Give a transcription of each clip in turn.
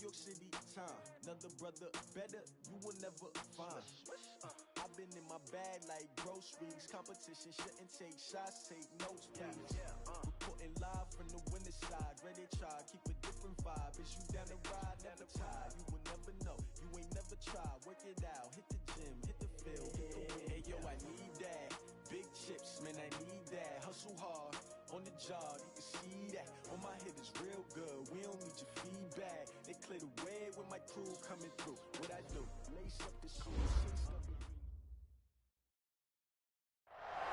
York City time. Another brother better, you will never find. I've been in my bag like groceries. Competition shouldn't take shots, take notes, please. Reporting live from the winning side. Ready to try, keep a different vibe. Is you down the ride, never tired. You will never know, you ain't never tried. Work it out, hit the gym, hit the field, hit the win. Hey yo, I need that. Big chips, man, I need that. Hustle hard, on the job, you can see that. On my hit is real good, we don't need your feedback. They clear the way with my crew coming through. What I do, lace up the shoes, chase up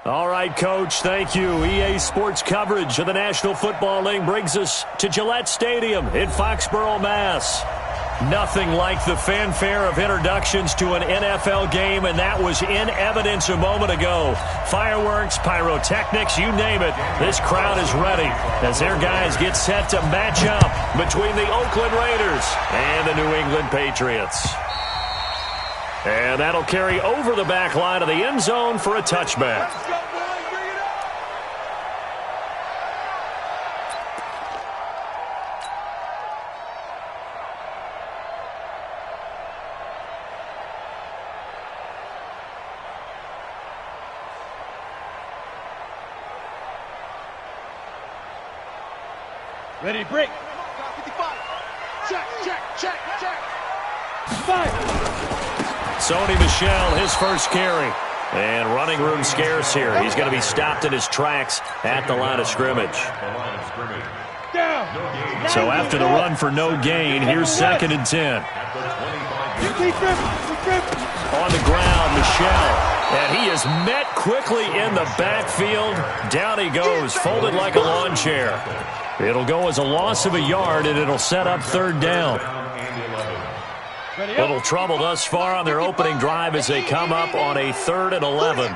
the... All right, Coach, thank you. EA Sports coverage of the National Football League brings us to Gillette Stadium in Foxborough, Mass. Nothing like the fanfare of introductions to an NFL game, and that was in evidence a moment ago. Fireworks, pyrotechnics, you name it. This crowd is ready as their guys get set to match up between the Oakland Raiders and the New England Patriots. And that'll carry over the back line of the end zone for a touchback. Ready to break. 55. Check. Fire. Sony Michel, his first carry. And running room scarce here. He's going to be stopped in his tracks at the line of scrimmage. So after the run for no gain, here's 2nd and 10. On the ground, Michel. And he is met quickly in the backfield. Down he goes, folded like a lawn chair. It'll go as a loss of a yard, and it'll set up 3rd down. Little trouble thus far on their opening drive as they come up on a 3rd and 11.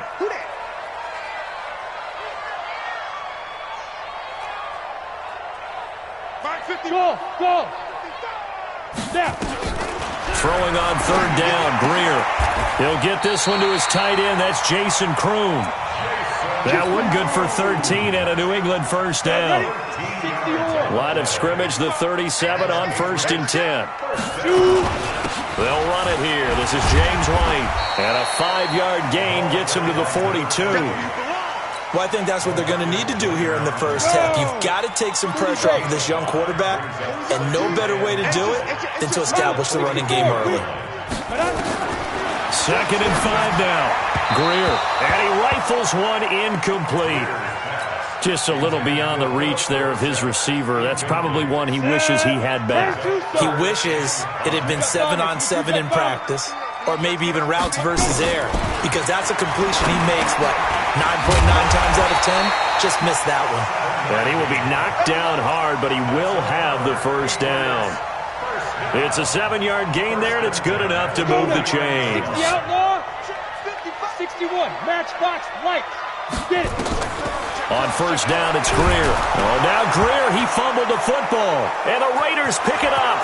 Go. Snap. Throwing on 3rd down, Greer. He'll get this one to his tight end. That's Jason Kroon. That one good for 13 and a New England 1st down. Line of scrimmage, the 37 on 1st and 10. They'll run it here. This is James White. And a 5-yard gain gets him to the 42. Well, I think that's what they're going to need to do here in the first half. You've got to take some pressure off of this young quarterback, and no better way to do it than to establish the running game early. 2nd and 5 now. Greer, and he rifles one incomplete. Just a little beyond the reach there of his receiver. That's probably one he wishes he had back. He wishes it had been 7-on-7 in practice, or maybe even routes versus air, because that's a completion he makes, 9.9 times out of 10? Just missed that one. And he will be knocked down hard, but he will have the 1st down. It's a 7-yard gain there, and it's good enough to move the chains. 60 outlaw. 61. Matchbox light. Get it. On 1st down, it's Greer. Oh, now Greer, he fumbled the football. And the Raiders pick it up.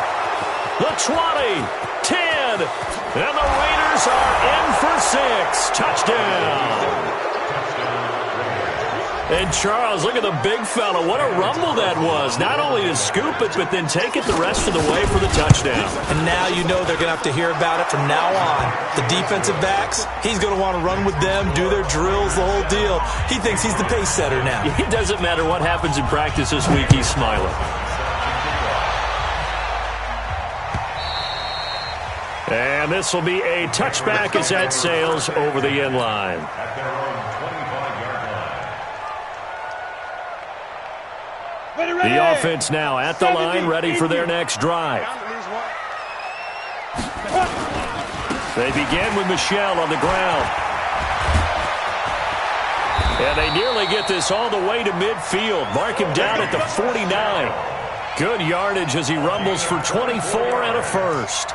The 20, 10, and the Raiders are in for 6. Touchdown. And Charles, look at the big fella. What a rumble that was. Not only to scoop it, but then take it the rest of the way for the touchdown. And now you know they're going to have to hear about it from now on. The defensive backs, he's going to want to run with them, do their drills, the whole deal. He thinks he's the pace setter now. It doesn't matter what happens in practice this week, he's smiling. And this will be a touchback as that sails over the end line. The offense now at the line, ready for their next drive. They begin with Michel on the ground. And they nearly get this all the way to midfield. Mark him down at the 49. Good yardage as he rumbles for 24 and a 1st.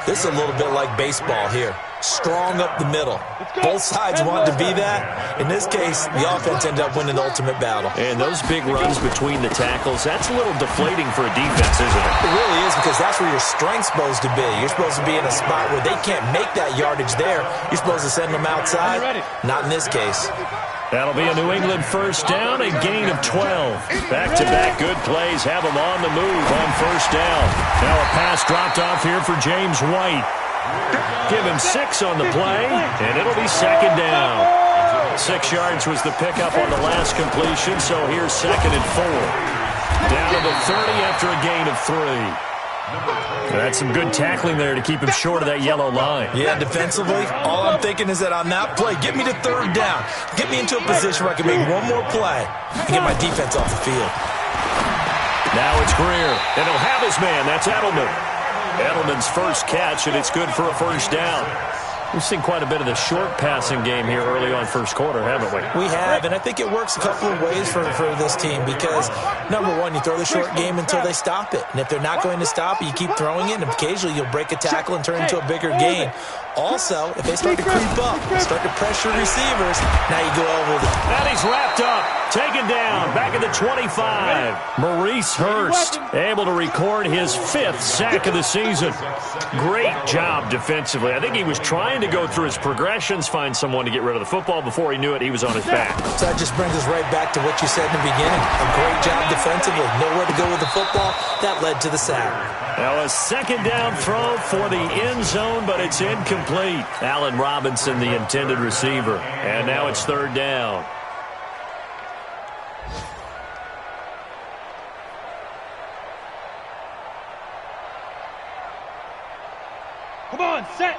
This is a little bit like baseball here. Strong up the middle. Both sides want to be that. In this case, the offense ended up winning the ultimate battle. And those big runs between the tackles, that's a little deflating for a defense, isn't it? It really is, because that's where your strength's supposed to be. You're supposed to be in a spot where they can't make that yardage there. You're supposed to send them outside. Not in this case. That'll be a New England first down, a gain of 12. Back-to-back good plays have them on the move on first down. Now a pass dropped off here for James White. Give him 6 on the play, and it'll be second down. 6 yards was the pickup on the last completion, so here's second and 4. Down to the 30 after a gain of 3. That's some good tackling there to keep him short of that yellow line. Yeah, defensively, all I'm thinking is that on that play, get me to third down. Get me into a position where I can make one more play and get my defense off the field. Now it's Greer, and he'll have his man. That's Edelman. Edelman's first catch, and it's good for a first down. We've seen quite a bit of the short passing game here early on first quarter, haven't we? We have, and I think it works a couple of ways for this team because, number one, you throw the short game until they stop it. And if they're not going to stop it, you keep throwing it, and occasionally you'll break a tackle and turn it into a bigger gain. Also, if they start to creep up, start to pressure receivers, now you go over the... And he's wrapped up, taken down, back at the 25. Maurice Hurst able to record his 5th sack of the season. Great job defensively. I think he was trying to go through his progressions, find someone to get rid of the football. Before he knew it, he was on his back. So that just brings us right back to what you said in the beginning. A great job defensively. Nowhere to go with the football. That led to the sack. Now a second down throw for the end zone, but it's incomplete. Allen Robinson, the intended receiver. And now it's third down. Come on, set.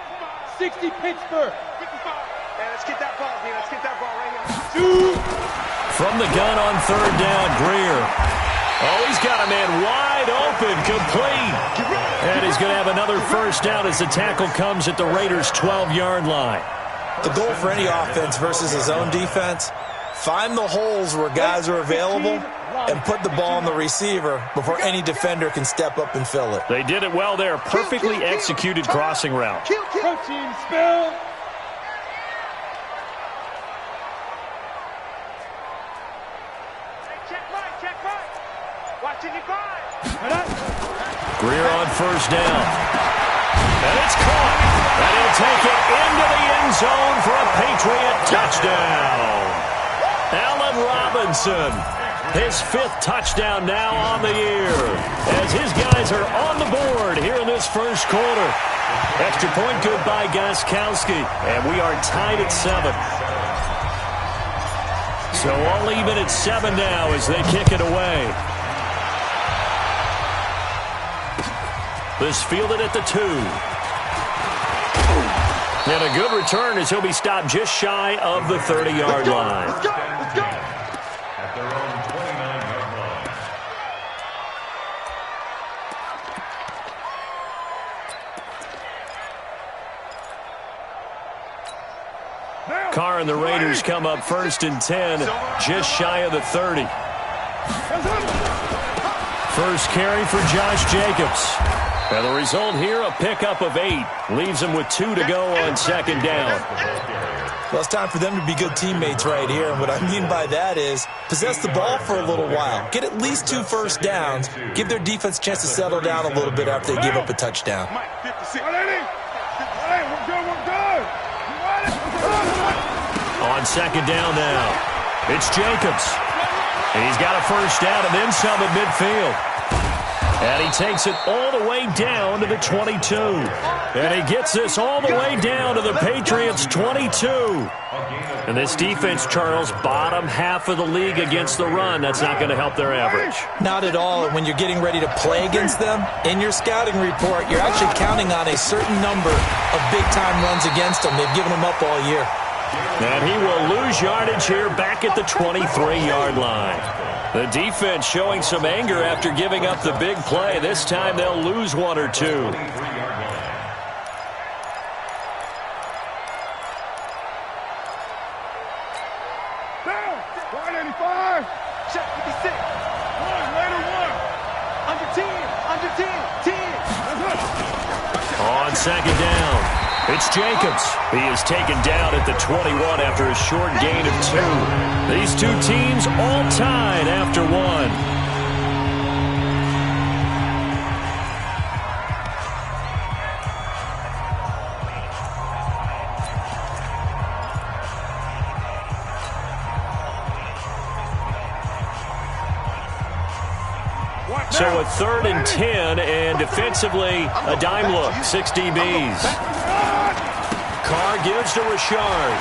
60 Pittsburgh. 55. Yeah, let's get that ball, man. Let's get that ball right here. 2. From the gun on third down, Greer. Oh, he's got a man wide open, complete. And he's going to have another first down as the tackle comes at the Raiders' 12-yard line. The goal for any offense versus his own defense, find the holes where guys are available and put the ball on the receiver before any defender can step up and fill it. They did it well there. Perfectly executed crossing route. Protein spill. Greer on first down. And it's caught. And he'll take it into the end zone for a Patriot touchdown. Allen Robinson, his 5th touchdown now on the year, as his guys are on the board here in this first quarter. Extra point good by Gostkowski, and we are tied at 7. So all even at 7 now as they kick it away. This fielded at the 2. And a good return as he'll be stopped just shy of the 30-yard line. Let's go. Let's go. At their own 29-yard line. Carr and the Raiders come up first and 10, just shy of the 30. First carry for Josh Jacobs. And the result here, a pickup of 8. Leaves him with 2 to go on second down. Well, it's time for them to be good teammates right here. And what I mean by that is possess the ball for a little while. Get at least 2 first downs. Give their defense a chance to settle down a little bit after they give up a touchdown. On second down now, it's Jacobs. And he's got a first down and then some at midfield. And he takes it all the way down to the 22. And he gets this all the way down to the Patriots' 22. And this defense, Charles, bottom half of the league against the run. That's not going to help their average. Not at all. And when you're getting ready to play against them, in your scouting report, you're actually counting on a certain number of big-time runs against them. They've given them up all year. And he will lose yardage here back at the 23-yard line. The defense showing some anger after giving up the big play. This time they'll lose 1 or 2. On second down, it's Jacobs. He is taken down at the 21 after a short gain of 2. These two teams all tied after 1. So a 3rd and 10, and defensively, a dime look, 6 DBs. Carr gives to Richard.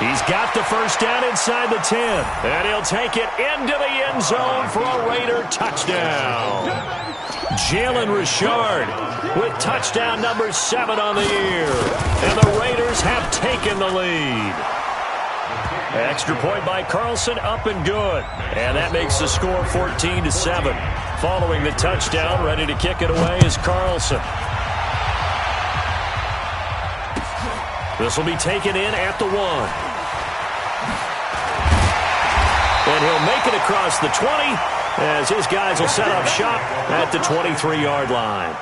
He's got the first down inside the 10, and he'll take it into the end zone for a Raider touchdown. Jalen Richard with touchdown number 7 on the year, and the Raiders have taken the lead. Extra point by Carlson, up and good. And that makes the score 14-7. Following the touchdown, ready to kick it away is Carlson. This will be taken in at the 1. And he'll make it across the 20 as his guys will set up shop at the 23-yard line.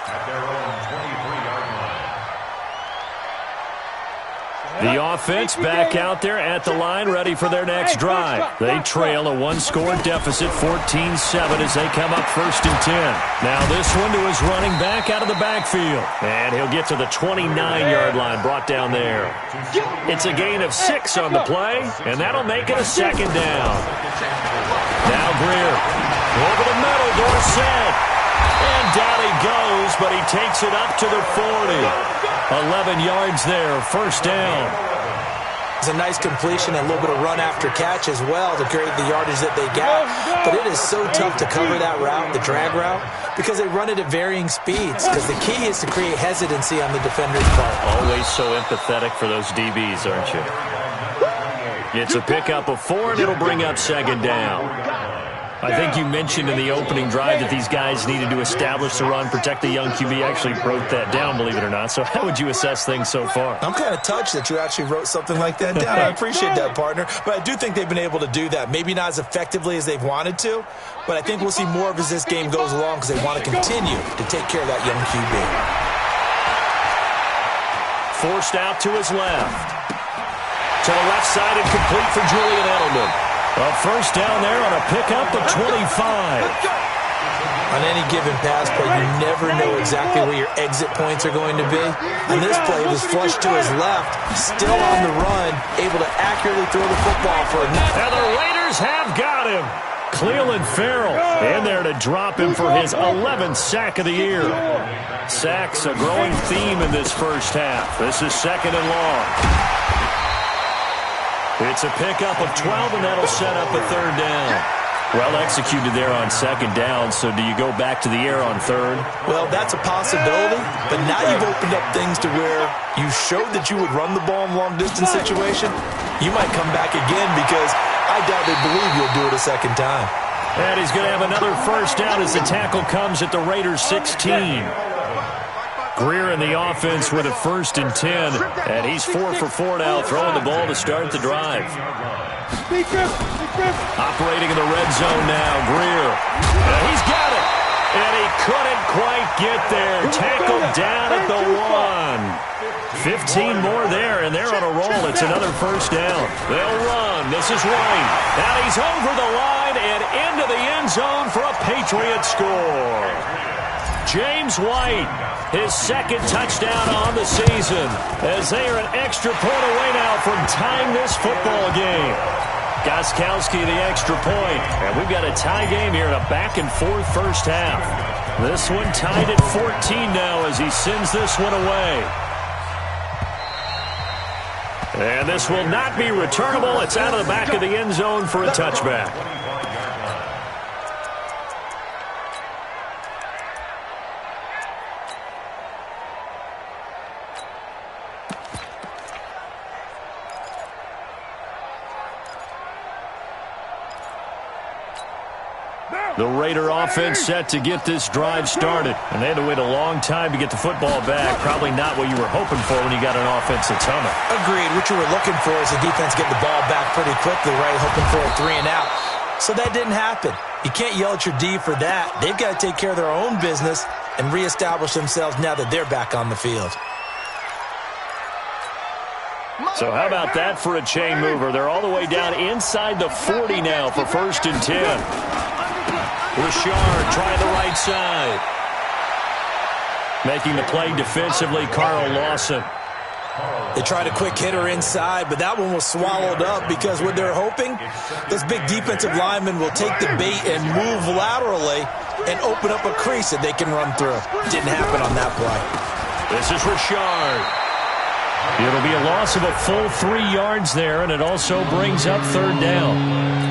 The offense back out there at the line, ready for their next drive. They trail a 1-score deficit, 14-7, as they come up 1st and 10. Now this one to his running back out of the backfield. And he'll get to the 29-yard line, brought down there. It's a gain of 6 on the play, and that'll make it a 2nd down. Now Greer, over the middle, Dorsett. And down he goes, but he takes it up to the 40. 11 yards there, 1st down. It's a nice completion and a little bit of run after catch as well to create the yardage that they got. But it is so tough to cover that route, the drag route, because they run it at varying speeds. Because the key is to create hesitancy on the defender's part. Always so empathetic for those DBs, aren't you? It's a pickup of 4, and it'll bring up 2nd down. I think you mentioned in the opening drive that these guys needed to establish the run, protect the young QB. Actually wrote that down, believe it or not. So how would you assess things so far? I'm kind of touched that you actually wrote something like that down. I appreciate that, partner. But I do think they've been able to do that. Maybe not as effectively as they've wanted to, but I think we'll see more of as this game goes along because they want to continue to take care of that young QB. Forced out to his left. To the left side and complete for Julian Edelman. A 1st down there on a pickup of 25. On any given pass play, you never know exactly where your exit points are going to be. On this play, it was flushed to his left, still on the run, able to accurately throw the football for a... And the Raiders have got him. Cleveland Farrell in there to drop him for his 11th sack of the year. Sacks, a growing theme in this first half. This is 2nd and long. It's a pickup of 12, and that'll set up a 3rd down. Well executed there on 2nd down, so do you go back to the air on 3rd? Well, that's a possibility, but now you've opened up things to where you showed that you would run the ball in a long-distance situation. You might come back again because I doubt they believe you'll do it a 2nd time. And he's going to have another 1st down as the tackle comes at the Raiders' 16. Greer in the offense with a 1st and 10, and he's 4 for 4 now, throwing the ball to start the drive. Operating in the red zone now, Greer. He's got it, and he couldn't quite get there. Tackled down at the 1. 15 more there, and they're on a roll. It's another 1st down. They'll run. This is White. Now he's over the line and into the end zone for a Patriot score. James White, his 2nd touchdown on the season, as they are an extra point away now from tying this football game. Gostkowski the extra point, and we've got a tie game here in a back-and-forth first half. This one tied at 14 now as he sends this one away. And this will not be returnable. It's out of the back of the end zone for a touchback. The Raider offense set to get this drive started. And they had to wait a long time to get the football back. Probably not what you were hoping for when you got an offense that's humming. Agreed. What you were looking for is the defense getting the ball back pretty quickly, right? Hoping for a 3 and out. So that didn't happen. You can't yell at your D for that. They've got to take care of their own business and reestablish themselves now that they're back on the field. So how about that for a chain mover? They're all the way down inside the 40 now for 1st and 10. Richard trying the right side. Making the play defensively, Carl Lawson. They tried a quick hitter inside, but that one was swallowed up because what they're hoping, this big defensive lineman will take the bait and move laterally and open up a crease that they can run through. Didn't happen on that play. This is Richard. It'll be a loss of a full 3 yards there, and it also brings up third down.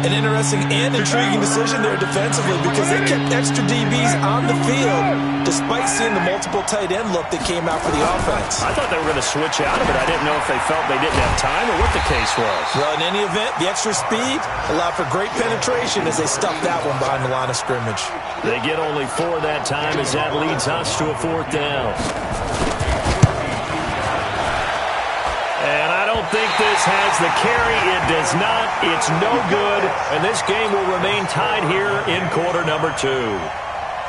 An interesting and intriguing decision there defensively because they kept extra DBs on the field despite seeing the multiple tight end look that came out for the offense. I thought they were going to switch out of it. I didn't know if they felt they didn't have time or what the case was. Well, in any event, the extra speed allowed for great penetration as they stuffed that one behind the line of scrimmage. They get only 4 that time as that leads us to a fourth down. And I don't think this has the carry. It does not. It's no good. And this game will remain tied here in quarter number 2.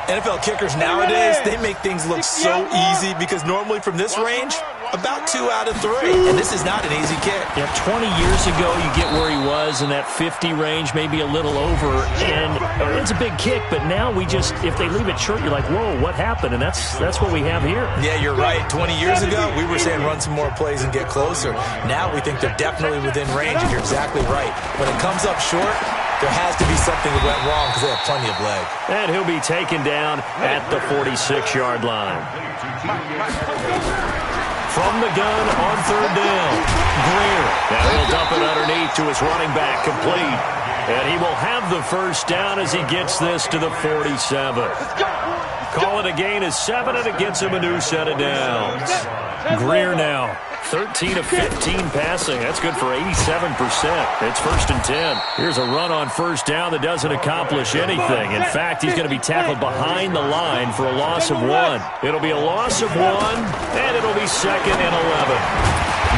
NFL kickers nowadays, they make things look so easy because normally from this range, about 2 out of 3. And this is not an easy kick. Yeah, 20 years ago, you get where he was in that 50 range, maybe a little over. And it's a big kick, but now we just, if they leave it short, you're like, whoa, what happened? And that's what we have here. Yeah, you're right. 20 years ago, we were saying run some more plays and get closer. Now we think they're definitely within range, and you're exactly right. When it comes up short, there has to be something that went wrong because they have plenty of leg. And he'll be taken down at the 46-yard line. From the gun on third down, Greer. Now he'll dump it underneath to his running back, complete. And he will have the first down as he gets this to the 47. Call it a gain of 7, and it gets him a new set of downs. Greer now, 13 of 15 passing. That's good for 87%. It's 1st and 10. Here's a run on first down that doesn't accomplish anything. In fact, he's going to be tackled behind the line for a loss of 1. It'll be a loss of 1, and it'll be 2nd and 11.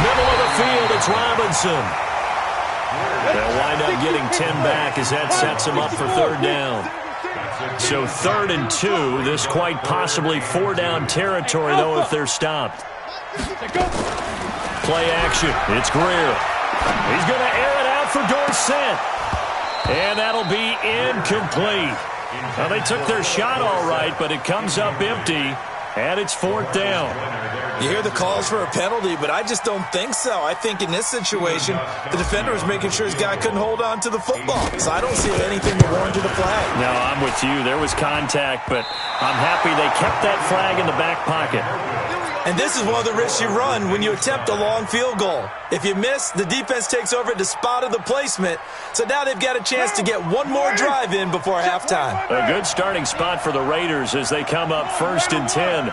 Middle of the field, it's Robinson. They'll wind up getting 10 back as that sets him up for third down. So 3rd and 2, this quite possibly 4-down territory, though, if they're stopped. Play action. It's Greer. He's going to air it out for Dorsett. And that'll be incomplete. Well, they took their shot all right, but it comes up empty, and it's 4th down. You hear the calls for a penalty, but I just don't think so. I think in this situation, the defender was making sure his guy couldn't hold on to the football. So I don't see anything that warranted a flag. No, I'm with you. There was contact, but I'm happy they kept that flag in the back pocket. And this is one of the risks you run when you attempt a long field goal. If you miss, the defense takes over at the spot of the placement. So now they've got a chance to get one more drive in before halftime. A good starting spot for the Raiders as they come up 1st and 10.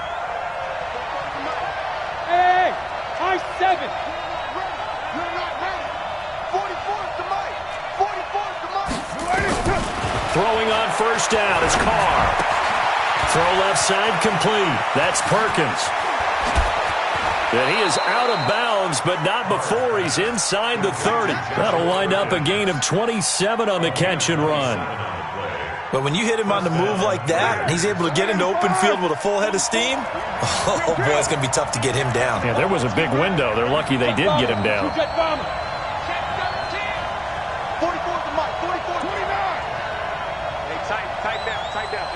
Hey, high 7. 44 to Mike. 44 to Mike. Throwing on first down is Carr. Throw left side complete. That's Perkins. And he is out of bounds, but not before he's inside the 30. That'll wind up a gain of 27 on the catch and run. But when you hit him on the move like that, and he's able to get into open field with a full head of steam, oh boy, it's going to be tough to get him down. Yeah, there was a big window. They're lucky they did get him down. 44 to Mike. 44 to 29. Hey, tight down.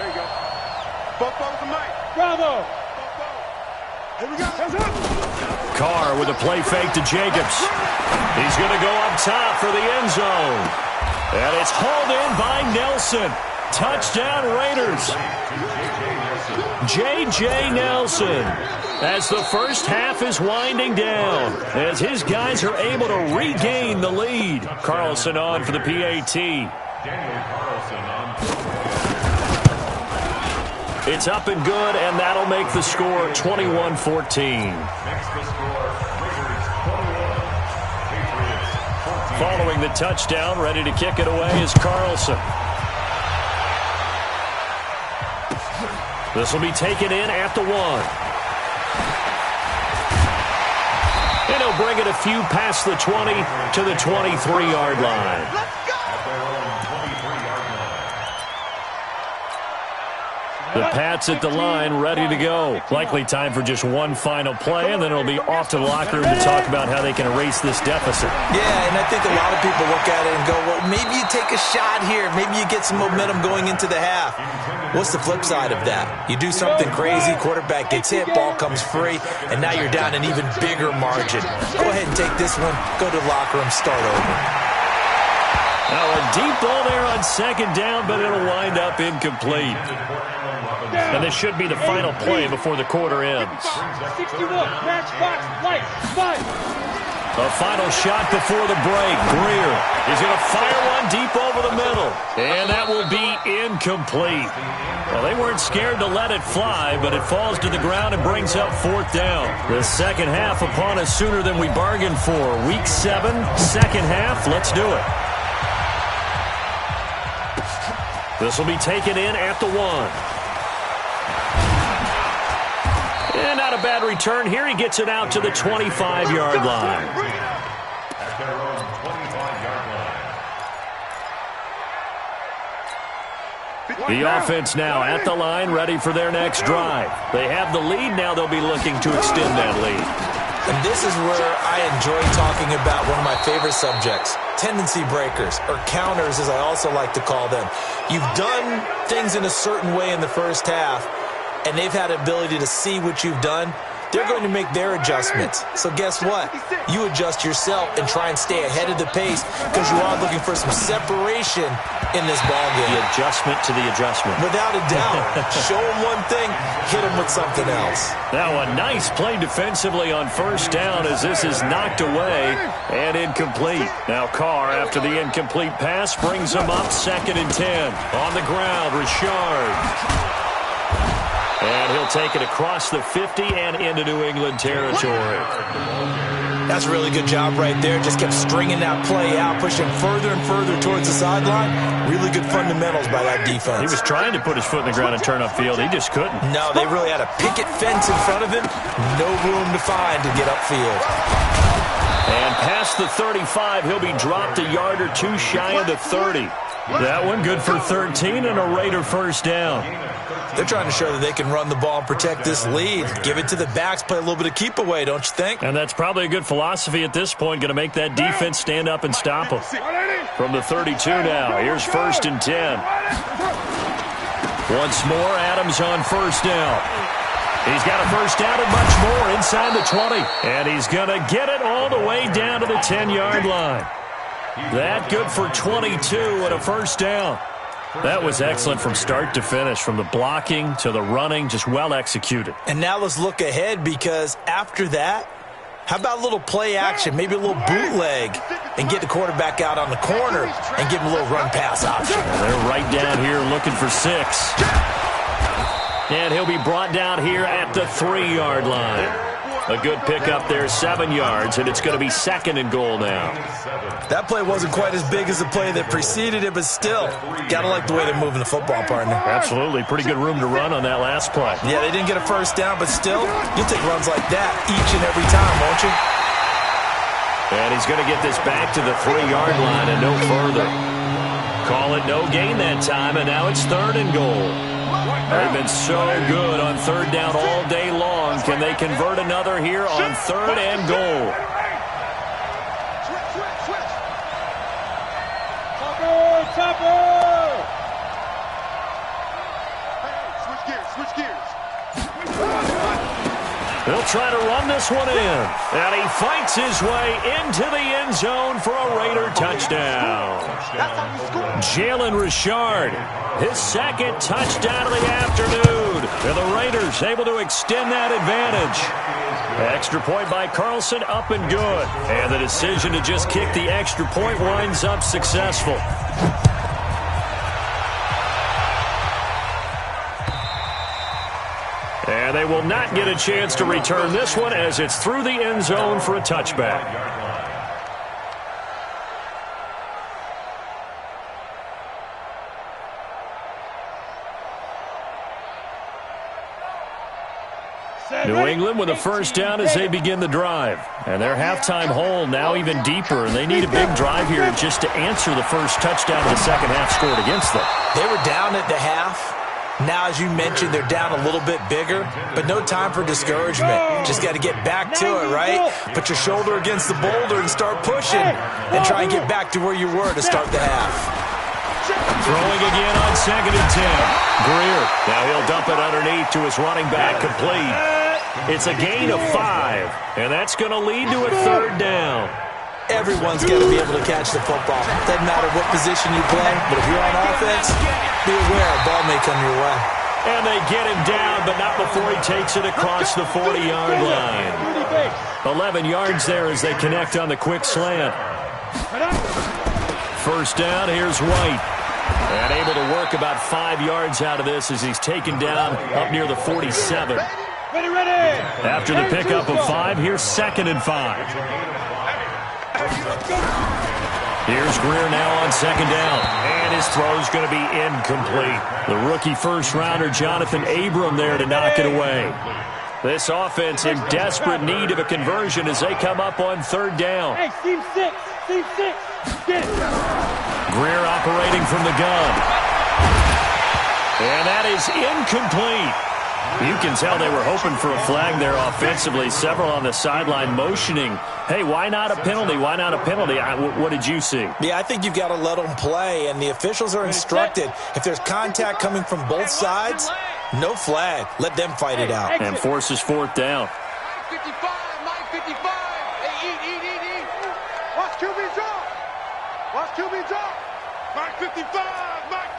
There you go. Both to Mike. Bravo. Here we go. Hands up. Carr with a play fake to Jacobs. He's going to go up top for the end zone. And it's hauled in by Nelson. Touchdown Raiders. J.J. Nelson. As the first half is winding down, as his guys are able to regain the lead. Carlson on for the PAT. It's up and good, and that'll make the score 21-14. Following the touchdown, ready to kick it away is Carlson. This will be taken in at the 1. And he'll bring it a few past the 20 to the 23-yard line. The Pats at the line, ready to go. Likely time for just one final play, and then it'll be off to the locker room to talk about how they can erase this deficit. Yeah, and I think a lot of people look at it and go, well, maybe you take a shot here. Maybe you get some momentum going into the half. What's the flip side of that? You do something crazy, quarterback gets hit, ball comes free, and now you're down an even bigger margin. Go ahead and take this one, go to the locker room, start over. Now a deep ball there on second down, but it'll wind up incomplete. And this should be the final play before the quarter ends. 61, matchbox, lights, 5. A final shot before the break. Greer is going to fire one deep over the middle. And that will be incomplete. Well, they weren't scared to let it fly, but it falls to the ground and brings up fourth down. The second half upon us sooner than we bargained for. Week 7, second half. Let's do it. This will be taken in at the 1. And not a bad return here. He gets it out to the 25-yard line. At their own 25-yard line. The offense now at the line, ready for their next drive. They have the lead. Now they'll be looking to extend that lead. And this is where I enjoy talking about one of my favorite subjects, tendency breakers, or counters as I also like to call them. You've done things in a certain way in the first half, and they've had the ability to see what you've done. They're going to make their adjustments. So guess what? You adjust yourself and try and stay ahead of the pace because you are looking for some separation in this ballgame. The adjustment to the adjustment. Without a doubt. Show them one thing, hit them with something else. Now a nice play defensively on first down as this is knocked away and incomplete. Now Carr, after the incomplete pass, brings him up 2nd and 10. On the ground, Richard. And he'll take it across the 50 and into New England territory. That's a really good job right there. Just kept stringing that play out, pushing further and further towards the sideline. Really good fundamentals by that defense. He was trying to put his foot in the ground and turn upfield. He just couldn't. No, they really had a picket fence in front of him. No room to find to get upfield. And past the 35, he'll be dropped a yard or two shy of the 30. That one good for 13 and a Raider first down. They're trying to show that they can run the ball and protect this lead. Give it to the backs, play a little bit of keep away, don't you think? And that's probably a good philosophy at this point, going to make that defense stand up and stop them. From the 32 now, here's 1st and 10. Once more, Adams on first down. He's got a first down and much more inside the 20. And he's going to get it all the way down to the 10-yard line. That good for 22 and a first down. That was excellent from start to finish, from the blocking to the running, just well executed. And now let's look ahead because after that, how about a little play action, maybe a little bootleg, and get the quarterback out on the corner and give him a little run-pass option. And they're right down here looking for 6. And he'll be brought down here at the 3-yard line. A good pickup there, 7 yards, and it's going to be 2nd and goal now. That play wasn't quite as big as the play that preceded it, but still, got to like the way they're moving the football, partner. Absolutely. Pretty good room to run on that last play. Yeah, they didn't get a first down, but still, you'll take runs like that each and every time, won't you? And he's going to get this back to the 3-yard line and no further. Call it no gain that time, and now it's 3rd and goal. They've been so good on 3rd down all day long. Can they convert another here on 3rd and goal? Switch gears. They'll try to run this one in. And he fights his way into the end zone for a Raider touchdown. Jalen Richard, his 2nd touchdown of the afternoon. And the Raiders able to extend that advantage. Extra point by Carlson, up and good. And the decision to just kick the extra point winds up successful. And they will not get a chance to return this one as it's through the end zone for a touchback. New England with a first down as they begin the drive. And their halftime hole now even deeper. And they need a big drive here just to answer the first touchdown of the second half scored against them. They were down at the half. Now, as you mentioned, they're down a little bit bigger, but no time for discouragement. Just got to get back to it, right? Put your shoulder against the boulder and start pushing, and try and get back to where you were to start the half. Throwing again on 2nd and 10. Greer. Now he'll dump it underneath to his running back, complete. It's a gain of 5, and that's going to lead to a 3rd down. Everyone's got to be able to catch the football. Doesn't matter what position you play, but if you're on offense, be aware a ball may come your way. And they get him down, but not before he takes it across the 40-yard line. 11 yards there as they connect on the quick slant. 1st down, here's White. And able to work about 5 yards out of this as he's taken down up near the 47. After the pickup of 5, here's 2nd and 5. Here's Greer now on 2nd down. And his throw's going to be incomplete. The rookie first-rounder Jonathan Abram there to knock it away. This offense in desperate need of a conversion as they come up on 3rd down. Hey, team 6. Get it. Greer operating from the gun. And that is incomplete. You can tell they were hoping for a flag there offensively. Several on the sideline motioning, hey, why not a penalty? Why not a penalty? What did you see? Yeah, I think you've got to let them play, and the officials are instructed. If there's contact coming from both sides, no flag. Let them fight it out. And forces 4th down. 55, 55. Hey, eat. Watch QB drop. Watch QB drop. Mark 55,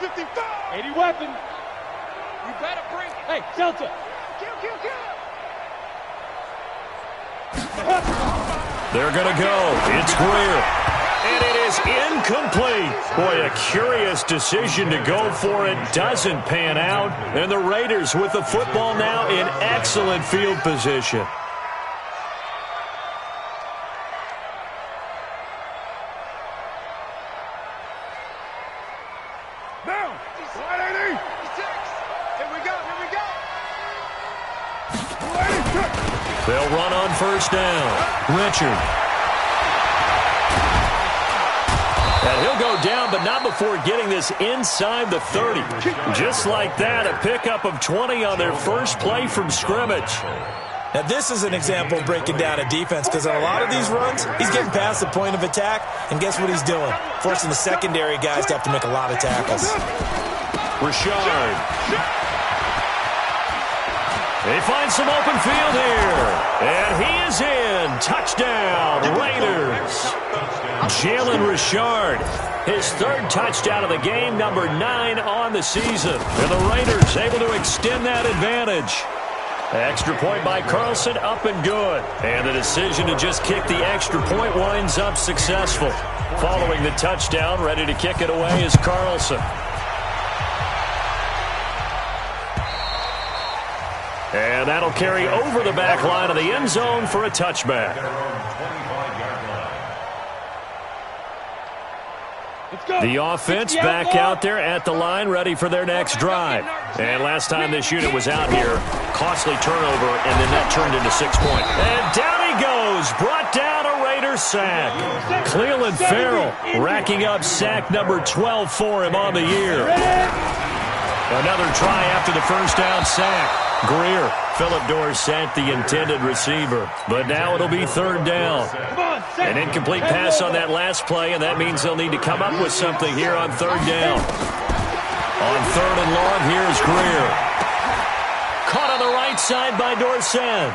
55. 80 weapon. You better bring it. Hey, shelter. Kill. They're going to go. It's Greer. And it is incomplete. Boy, a curious decision to go for it. Doesn't pan out. And the Raiders with the football now in excellent field position. Now, 180. Here we go. They'll run on 1st down. Richard. And he'll go down, but not before getting this inside the 30. Just like that, a pickup of 20 on their first play from scrimmage. Now, this is an example of breaking down a defense because on a lot of these runs, he's getting past the point of attack, and guess what he's doing? Forcing the secondary guys to have to make a lot of tackles. Richard. They find some open field here. And he is in. Touchdown, Raiders. Jalen Richard, his 3rd touchdown of the game, number 9 on the season. And the Raiders able to extend that advantage. Extra point by Carlson, up and good. And the decision to just kick the extra point winds up successful. Following the touchdown, ready to kick it away is Carlson. And that'll carry over the back line of the end zone for a touchback. The offense back out there at the line, ready for their next drive. And last time this unit was out here, costly turnover, and then that turned into 6 points. And down he goes, brought down a Raiders sack. Cleveland Farrell racking up sack number 12 for him on the year. Another try after the 1st down sack. Greer, Phillip Dorsett, the intended receiver. But now it'll be 3rd down. An incomplete pass on that last play, and that means they'll need to come up with something here on 3rd down. On 3rd and long, here's Greer. Caught on the right side by Dorsett.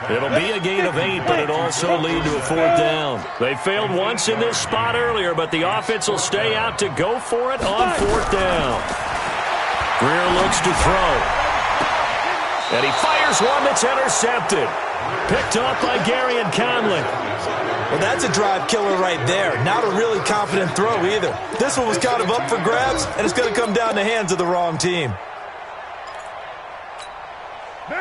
It'll be a gain of 8, but it'll also lead to a 4th down. They failed once in this spot earlier, but the offense will stay out to go for it on 4th down. Greer looks to throw. And he fires one that's intercepted. Picked off by Gary and Conley. Well, that's a drive killer right there. Not a really confident throw either. This one was kind of up for grabs, and it's going to come down the hands of the wrong team.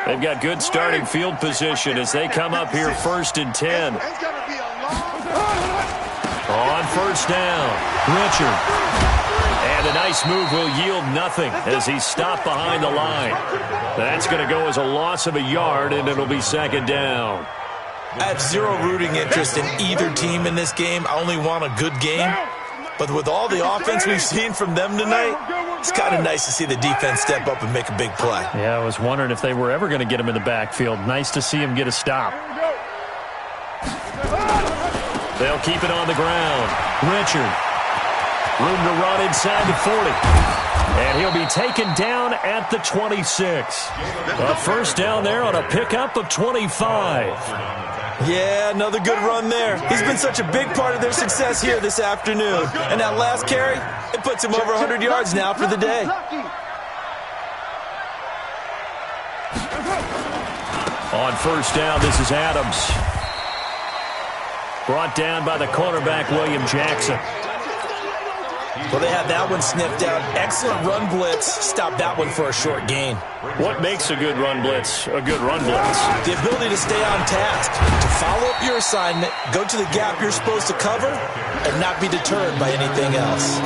They've got good starting field position as they come up here 1st and 10. On 1st down, Richard. And a nice move will yield nothing as he's stopped behind the line. That's going to go as a loss of a yard, and it'll be 2nd down. I have zero rooting interest in either team in this game. I only want a good game. But with all the offense we've seen from them tonight, it's kind of nice to see the defense step up and make a big play. Yeah, I was wondering if they were ever going to get him in the backfield. Nice to see him get a stop. They'll keep it on the ground. Richard. Room to run inside the 40. And he'll be taken down at the 26. A first down there on a pickup of 25. Yeah, another good run there. He's been such a big part of their success here this afternoon. And that last carry, it puts him over 100 yards now for the day. On first down, this is Adams. Brought down by the cornerback, William Jackson. Well, they had that one sniffed out. Excellent run blitz. Stop that one for a short gain. What makes a good run blitz a good run blitz? The ability to stay on task, to follow up your assignment, go to the gap you're supposed to cover, and not be deterred by anything else.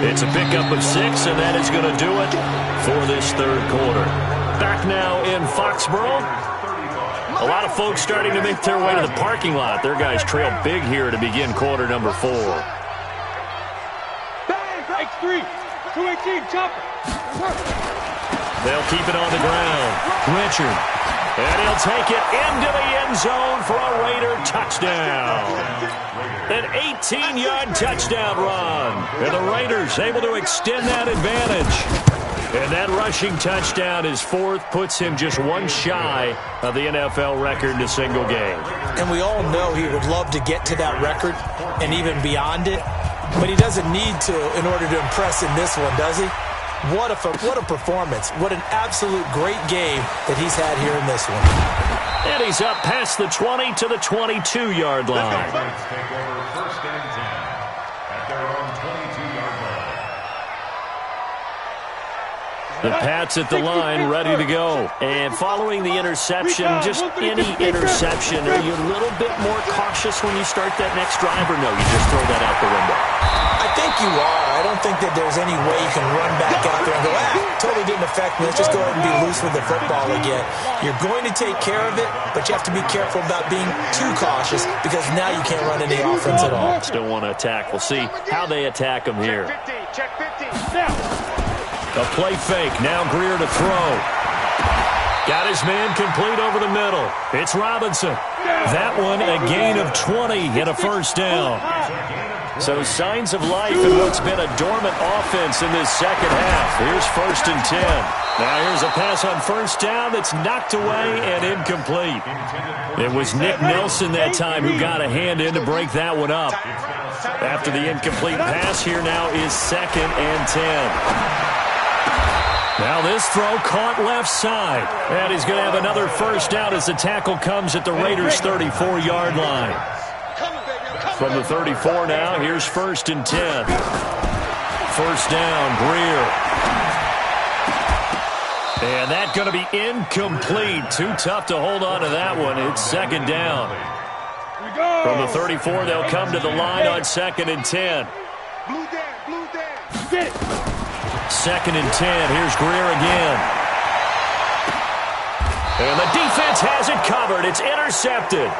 It's a pickup of 6, and that is going to do it for this third quarter. Back now in Foxborough. A lot of folks starting to make their way to the parking lot. Their guys trail big here to begin quarter number 4. X3, 218, chopper. They'll keep it on the ground. Richard. And he'll take it into the end zone for a Raider touchdown. An 18-yard touchdown run. And the Raiders able to extend that advantage. And that rushing touchdown, his 4th, puts him just one shy of the NFL record in a single game. And we all know he would love to get to that record and even beyond it. But he doesn't need to in order to impress in this one, does he? What a performance. What an absolute great game that he's had here in this one. And he's up past the 20 to the 22-yard line. Take over first and 10 at their own 22-yard line. The Pats at the line, ready to go. And following the interception, just any interception, are you a little bit more cautious when you start that next drive, or no, you just throw that out the window? I think you are. I don't think that there's any way you can run back out there and go, totally didn't affect me. Let's just go ahead and be loose with the football again. You're going to take care of it, but you have to be careful about being too cautious because now you can't run any offense at all. Still want to attack. We'll see how they attack them here. Check 50. Now. A play fake. Now Greer to throw. Got his man complete over the middle. It's Robinson. That one a gain of 20 and a first down. So signs of life in what's been a dormant offense in this second half. Here's first and 10. Now here's a pass on first down that's knocked away and incomplete. It was Nick Nelson that time who got a hand in to break that one up. After the incomplete pass, here now is second and 10. Now this throw caught left side. And he's going to have another first down as the tackle comes at the Raiders' 34-yard line. From the 34 now, here's first and 10. First down, Greer. And that's going to be incomplete. Too tough to hold on to that one. It's second down. From the 34, they'll come to the line on second and 10. Blue down. Get it. Second and 10. Here's Greer again. And the defense has it covered. It's intercepted.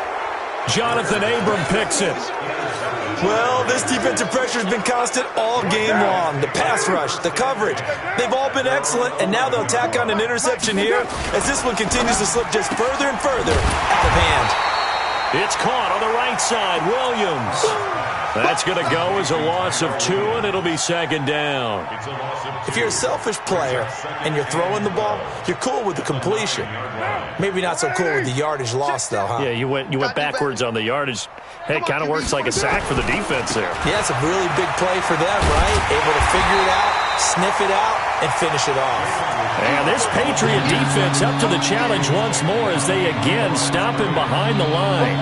Jonathan Abram picks it. Well, this defensive pressure has been constant all game long. The pass rush, the coverage, they've all been excellent, and now they'll tack on an interception here as this one continues to slip just further and further out of hand. It's caught on the right side. Williams. That's going to go as a loss of 2, and it'll be second down. If you're a selfish player and you're throwing the ball, you're cool with the completion. Maybe not so cool with the yardage loss, though, huh? Yeah, you went backwards on the yardage. Hey, it kind of works like a sack for the defense there. Yeah, it's a really big play for them, right? Able to figure it out, sniff it out, and finish it off. And this Patriot defense up to the challenge once more as they again stop him behind the line.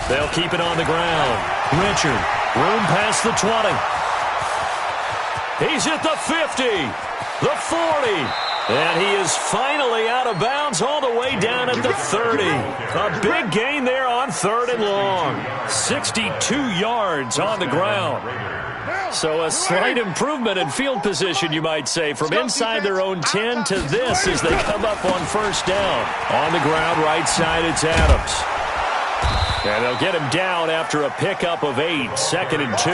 They'll keep it on the ground. Richard, room past the 20. He's at the 50, the 40, and he is finally out of bounds all the way down at the 30. A big gain there on third and long. 62 yards on the ground. So a slight improvement in field position, you might say, from inside their own 10 to this as they come up on first down. On the ground, right side, it's Adams. And they'll get him down after a pickup of 8, 2nd and 2.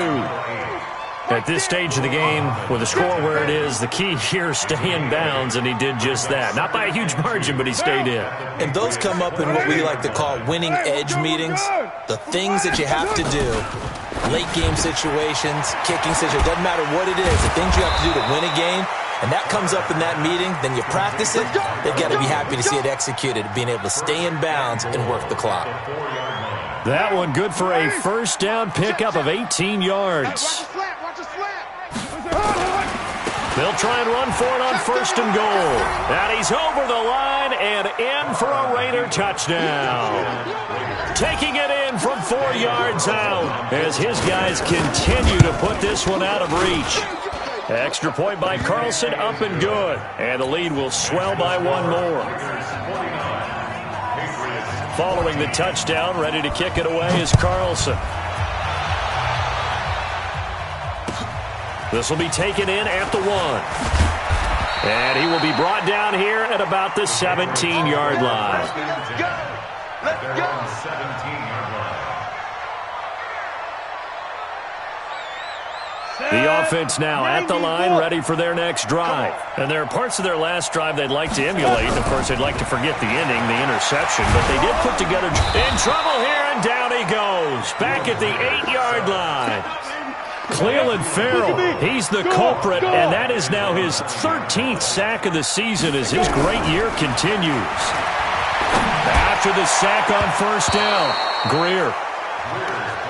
At this stage of the game, with the score where it is, the key here is stay in bounds, and he did just that. Not by a huge margin, but he stayed in. And those come up in what we like to call winning edge meetings. The things that you have to do, late game situations, kicking situations, doesn't matter what it is, the things you have to do to win a game, and that comes up in that meeting, then you practice it, they've got to be happy to see it executed, being able to stay in bounds and work the clock. That one good for a first down pickup of 18 yards. They'll try and run for it on 1st and goal. And he's over the line and in for a Raider touchdown. Taking it in from 4 yards out as his guys continue to put this one out of reach. Extra point by Carlson, up and good. And the lead will swell by 1 more. Following the touchdown, ready to kick it away is Carlson. This will be taken in at the 1. And he will be brought down here at about the 17-yard line. Let's go. 17-yard line. The offense now at the line, ready for their next drive. And there are parts of their last drive they'd like to emulate. And, of course, they'd like to forget the inning, the interception. But they did put together in trouble here, and down he goes. Back at the 8-yard line. Cleveland Farrell, he's the culprit, and that is now his 13th sack of the season as his great year continues. After the sack on 1st down, Greer.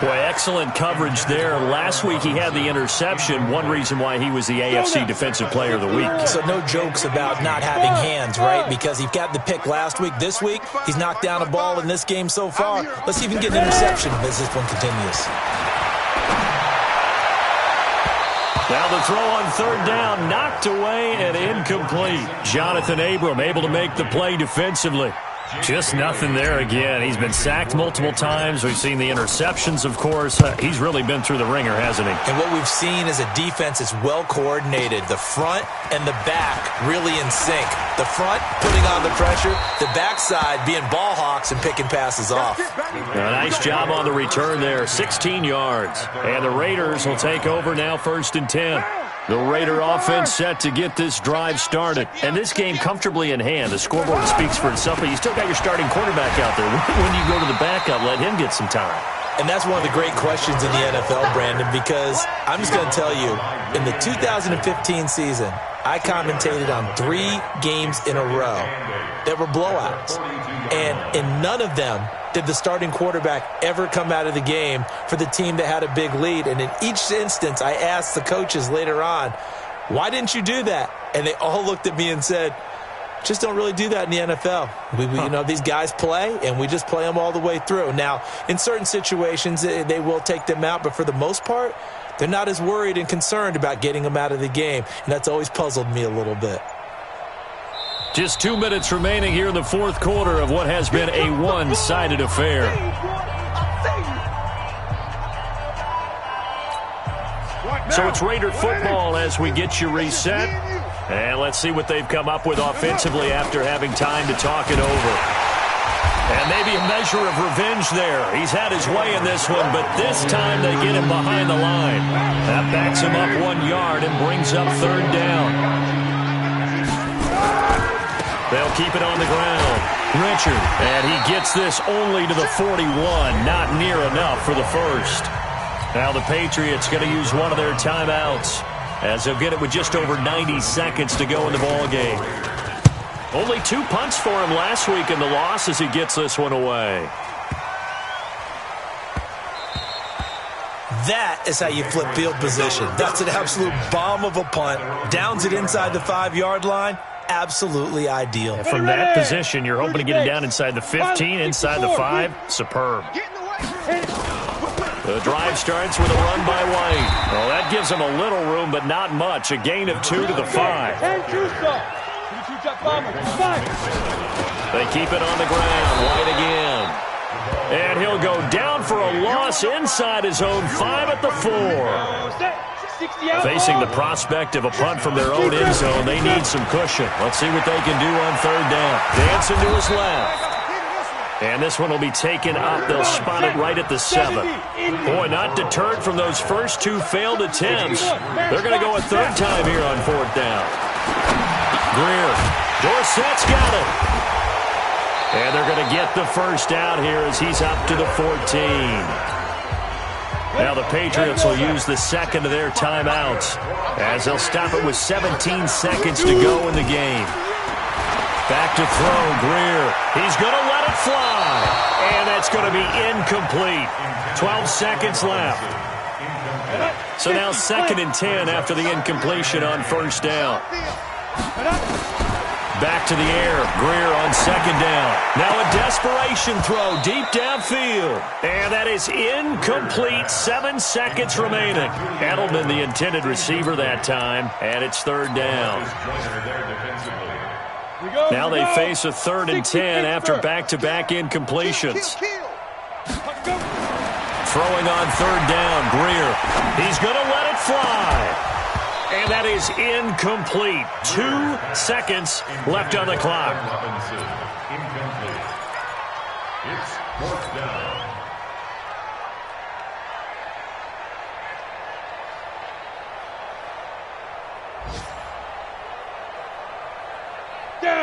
Boy, excellent coverage there. Last week he had the interception, one reason why he was the AFC Defensive Player of the Week. So no jokes about not having hands, right? Because he got the pick last week. This week, he's knocked down a ball in this game so far. Let's see if he can get an interception as this one continues. Now the throw on 3rd down, knocked away and incomplete. Jonathan Abram able to make the play defensively. Just nothing there again. He's been sacked multiple times. We've seen the interceptions, of course. He's really been through the ringer, hasn't he? And what we've seen is a defense that's well coordinated. The front and the back really in sync. The front putting on the pressure, the backside being ball hawks and picking passes off. A nice job on the return there, 16 yards. And the Raiders will take over now 1st and 10. The Raider offense set to get this drive started. And this game comfortably in hand. The scoreboard speaks for itself, but you still got your starting quarterback out there. When you go to the backup, let him get some time. And that's one of the great questions in the NFL, Brandon, because I'm just going to tell you, in the 2015 season, I commentated on 3 games in a row that were blowouts. And in none of them did the starting quarterback ever come out of the game for the team that had a big lead. And in each instance, I asked the coaches later on, why didn't you do that? And they all looked at me and said, just don't really do that in the NFL. You know, these guys play, and we just play them all the way through. Now, in certain situations, they will take them out, but for the most part, they're not as worried and concerned about getting them out of the game. And that's always puzzled me a little bit. Just 2 minutes remaining here in the 4th quarter of what has been a one-sided affair. So it's Raider football as we get you reset. And let's see what they've come up with offensively after having time to talk it over. And maybe a measure of revenge there. He's had his way in this one, but this time they get him behind the line. That backs him up 1 yard and brings up 3rd down. They'll keep it on the ground. Richard, and he gets this only to the 41. Not near enough for the first. Now the Patriots going to use one of their timeouts as they'll get it with just over 90 seconds to go in the ballgame. Only 2 punts for him last week in the loss as he gets this one away. That is how you flip field position. That's an absolute bomb of a punt. Downs it inside the 5-yard line. Absolutely ideal. From that position, you're hoping to get it down inside the 15, inside the 5. Superb. The drive starts with a run by White. Well, that gives him a little room, but not much. A gain of 2 to the 5. They keep it on the ground. White again. And he'll go down for a loss inside his own 5 at the 4. Facing the prospect of a punt from their own end zone, they need some cushion. Let's see what they can do on 3rd down. Dancing to his left. And this one will be taken up. They'll spot it right at the 7. Boy, not deterred from those first 2 failed attempts. They're going to go a third time here on 4th down. Greer. Dorsett's got it. And they're going to get the first out here as he's up to the 14. Now the Patriots will use the second of their timeouts as they'll stop it with 17 seconds to go in the game. Back to throw, Greer. He's going to let it fly. And that's going to be incomplete. 12 seconds left. So now 2nd and 10 after the incompletion on 1st down. Back to the air. Greer on 2nd down. Now a desperation throw deep downfield. And that is incomplete. 7 seconds remaining. Edelman, the intended receiver that time. And it's 3rd down. Now they face a 3rd and 10 after back-to-back incompletions. Throwing on 3rd down, Greer. He's going to let it fly. And that is incomplete. 2 seconds left on the clock. It's 4th down.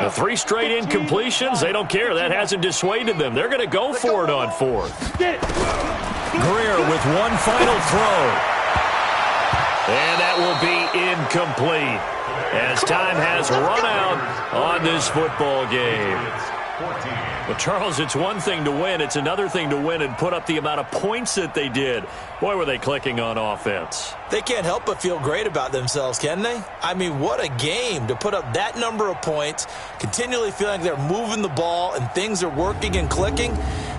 The 3 straight incompletions, they don't care. That hasn't dissuaded them. They're going to go for it on 4th. Greer with one final throw. And that will be incomplete as time has run out on this football game. Well, Charles, it's one thing to win. It's another thing to win and put up the amount of points that they did. Boy, were they clicking on offense. They can't help but feel great about themselves, can they? I mean, what a game to put up that number of points, continually feeling like they're moving the ball and things are working and clicking.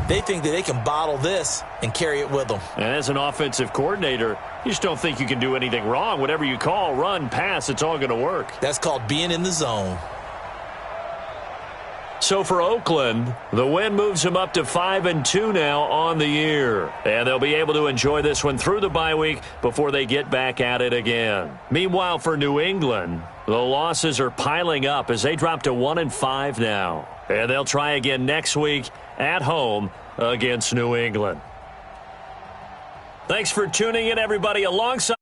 They think that they can bottle this and carry it with them. And as an offensive coordinator, you just don't think you can do anything wrong. Whatever you call, run, pass, it's all going to work. That's called being in the zone. So for Oakland, the win moves them up to 5-2 now on the year. And they'll be able to enjoy this one through the bye week before they get back at it again. Meanwhile, for New England, the losses are piling up as they drop to 1-5 now. And they'll try again next week at home against New England. Thanks for tuning in, everybody. Alongside